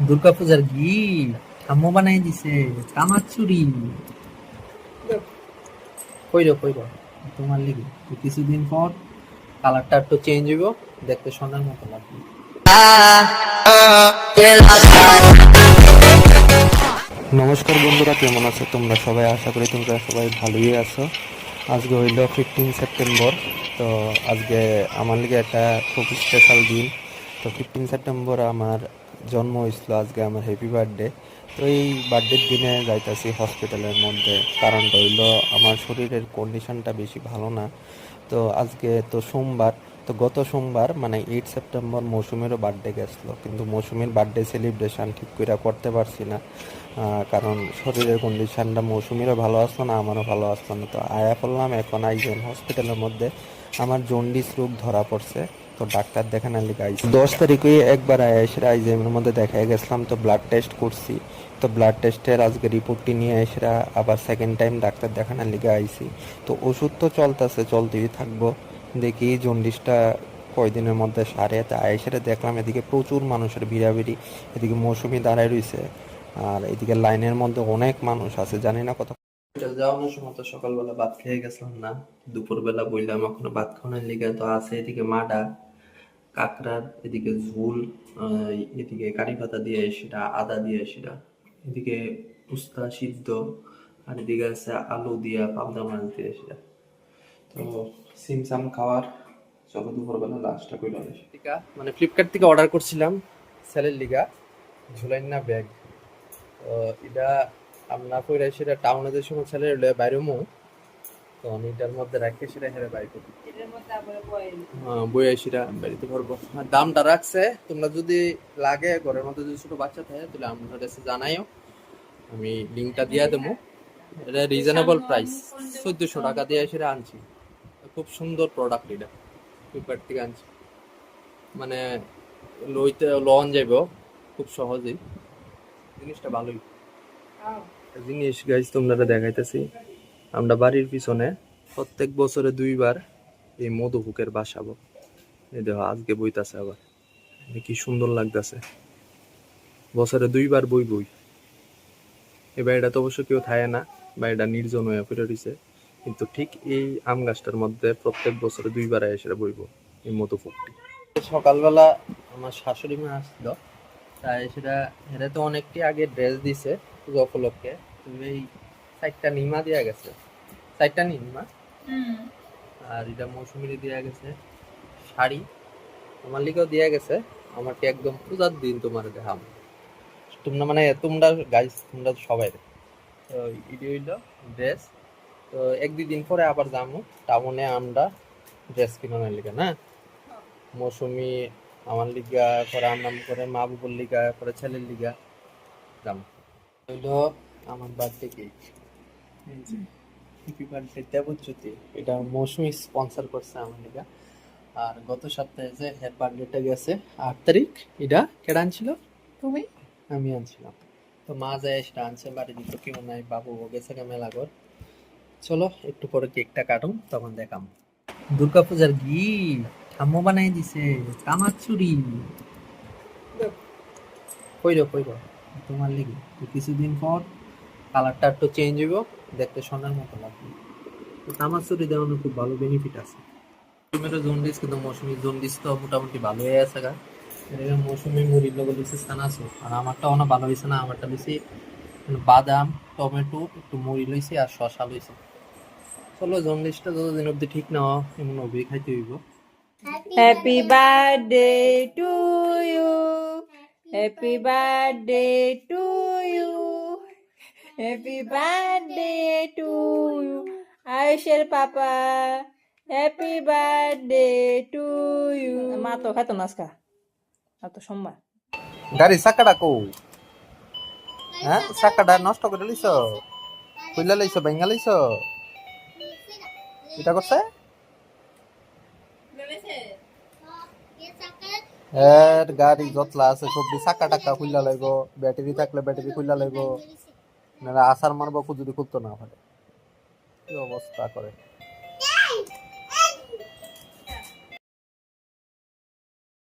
দুর্গাপূজার গিফট আম্মু বানাই দিছে কামাচুরি। কইরো কইরো তোমার লিগে কিছুদিন পর কালারটা একটু চেঞ্জ হইব, দেখতে সোনার মতো লাগবে। নমস্কার বন্ধুরা, কেমন আছো তোমরা সবাই? আশা করি তোমরা সবাই ভালোই আছো। আজকে হইল 15 সেপ্টেম্বর। তো আজকে আমার লিগে একটা খুব স্পেশাল দিন। তো 15 সেপ্টেম্বর আমার জন্ম হয়েছিল, আজকে আমার হ্যাপি বার্থডে। তো এই বার্থডের দিনে যাইতাছি হসপিটালের মধ্যে, কারণটা হইল আমার শরীরের কন্ডিশনটা বেশি ভালো না। তো আজকে তো সোমবার, তো গত সোমবার মানে 8 সেপ্টেম্বর মৌসুমীরও বার্থডে গেছিলো, কিন্তু মৌসুমীর বার্থডে সেলিব্রেশন ঠিক করে করতে পারছি না। কারণ শরীরের কন্ডিশনটা মৌসুমীরও ভালো আসলো না, আমারও ভালো আসলো না। তো আয়া করলাম এখন আইজেন হসপিটালের মধ্যে। আমার জন্ডিস রোগ ধরা পড়ছে, তো ডাক্তার দেখানোর লিগে আইছি। 10 তারিখে একবার আয়া এসে আইজেনের মধ্যে দেখা গেছিলাম, তো ব্লাড টেস্ট করছি। তো ব্লাড টেস্টের আজকে রিপোর্টটি নিয়ে এসে আবার সেকেন্ড টাইম ডাক্তার দেখানোর লিগে আইছি। তো ওষুধ তো চলতেছে, চলতেই থাকবো। দেখি জন্ডিসটা কয়দিনের মধ্যে সারে। তা আয়েসেরা দেখলাম এদিকে প্রচুর মানুষের ভিড়াভিড়ি, এদিকে মৌসুমি দাঁড়ায় রইছে, আর এদিকে লাইনের মধ্যে অনেক মানুষ আছে, জানি না কত। যাওয়ানোর সময় তো সকালবেলা ভাত খেয়ে গেছিলাম না, দুপুরবেলা বললাম এখনো ভাত খাওয়ানোর লিগে তো আছে। এদিকে মাডা কাঁকড়ার, এদিকে ঝুল, এদিকে কারি পাতা দিয়ে সেটা, আদা দিয়ে সেটা, এদিকে উস্তা সিদ্ধ, আর এদিকে আছে আলু দিয়া পাবদা মাছ দিয়ে সেটা। তো সিমসাম খাওয়ার, চলো দুপুরবেলা লাস্টটা কইরা আসি। মানে ফ্লিপকার্ট থেকে অর্ডার করছিলাম স্যালের লিগা ঝুলাইন না ব্যাগ। তো এটা আমরা কইরা সেটা টাউনে যে সময় ছেলে বাইরে মো, তো আমি এটার মধ্যে রাখি সেটা হেরে বাইর করি। হ্যাঁ, বই সেটা বাড়িতে ভরবো। আর দামটা রাখছে, তোমরা যদি লাগে ঘরের মধ্যে যদি ছোট বাচ্চা থাকে তাহলে আমার কাছে জানাইও, আমি লিঙ্কটা দিয়ে দেবো। এটা রিজনেবল প্রাইস, 1400 টাকা দিয়ে সেটা আনছি। খুব সুন্দর প্রোডাক্ট, এটা ফ্লিপকার্ট থেকে আনছি। মানে লইতে লন যাইব খুব সহজেই, জিনিসটা ভালোই। জিনিস গাইজ তোমরা দেখাইতেছি, আমরা বাড়ির পিছনে প্রত্যেক বছরে 2বার এই মধুপুকের বাসাবো। এই দেখো আজকে বইতাছে আবার, কি সুন্দর লাগতেছে। বছরে 2বার বই বই। এই বাড়িটা তো অবশ্য কেউ থাকে না, বাড়িটা নির্জন হয়ে পড়ে রয়েছে, কিন্তু ঠিক এই আম গাছটার মধ্যে প্রত্যেক বছরে 2বার এসে বইব এই মধুপুকটি। সকালবেলা আমার শাশুড়ি মা আসছিল, তাই সেটা হেরে তো অনেকটি আগে ড্রেস দিছে পুজো উপলক্ষে। এই 4টা নিমা দেওয়া গেছে, 4টা নিমা, আর এটা মৌসুমিরে দেওয়া গেছে শাড়ি, আমার লিগেও দেওয়া গেছে। আমাকে একদম পূজার দিন তোমার দেখাম, তোমরা মানে তোমরা গাইস তোমরা সবাই। তো এটি হইলো ড্রেস। তো 1-2 দিন পরে আবার যাবো টাউনে আমরা ড্রেস কিনানোর লিগা না। মৌসুমি আমার লিগা করে, আম করে মা বুবুর লিগা করে, ছেলের লিগা যাম। হইলো আমার birthday cake, happy birthday Debjyoti, এটা মৌসুমি স্পন্সর করছে আমার লিগা। আর গত সপ্তাহে যে হেড বার্থডেটা গেছে 8 তারিখ, এটা কেডা আনছিল? তুমি? আমি আনছিলাম। তো মা যায় সেটা আনছে, বাড়িতে তো কেউ নাই, বাবু গেছে মেলা ঘর। চলো একটু পরে কেকটা কাটুন, তখন দেখাম। দুর্গাপূজার গিফট আম্মু বানাই দিছে কামাচুরি। কইরো কইরো তোমার লিগে কিছুদিন পর কালারটা একটু চেঞ্জ হইব, দেখতে সোনার মতো লাগবে। তো কামাচুরি দেওয়ানোর খুব ভালো বেনিফিট আছে। মৌসুমিরও জন্ডিস, কিন্তু মৌসুমির জন্ডিস তো মোটামুটি ভালো হয়ে আছে গা। মৌসুমি মুড়ির লোক দিচ্ছে সানাসু, আর আমারটা অনেক ভালো হয়েছে না, আমারটা বেশি বাদাম টমেটো একটু মুড়ি লইছি আর শশা লইছি। চলো জন্ডিসটা যতদিন অব্দি ঠিক না হয় এমন অবধি খাইতে হইব। Happy birthday to you, happy birthday to you, happy birthday to you আয়ুষের papa, happy birthday to you. মা তো খাইতো না আজকা, আর তো সোমবার। গাড়ি চাকাটা কো? হ্যাঁ, চাকাটা নষ্ট করে লইছ, খুইলা লইছ, ভাঙা লইছ, এটা করছে। এর গাড়ি যতলা আছে সবজি চাকা টাকা খুললা লাইব, ব্যাটারি থাকলে ব্যাটারি খুললা লাইব, না আসার মারবো যদি খুলতো না পারে, কি অবস্থা করে।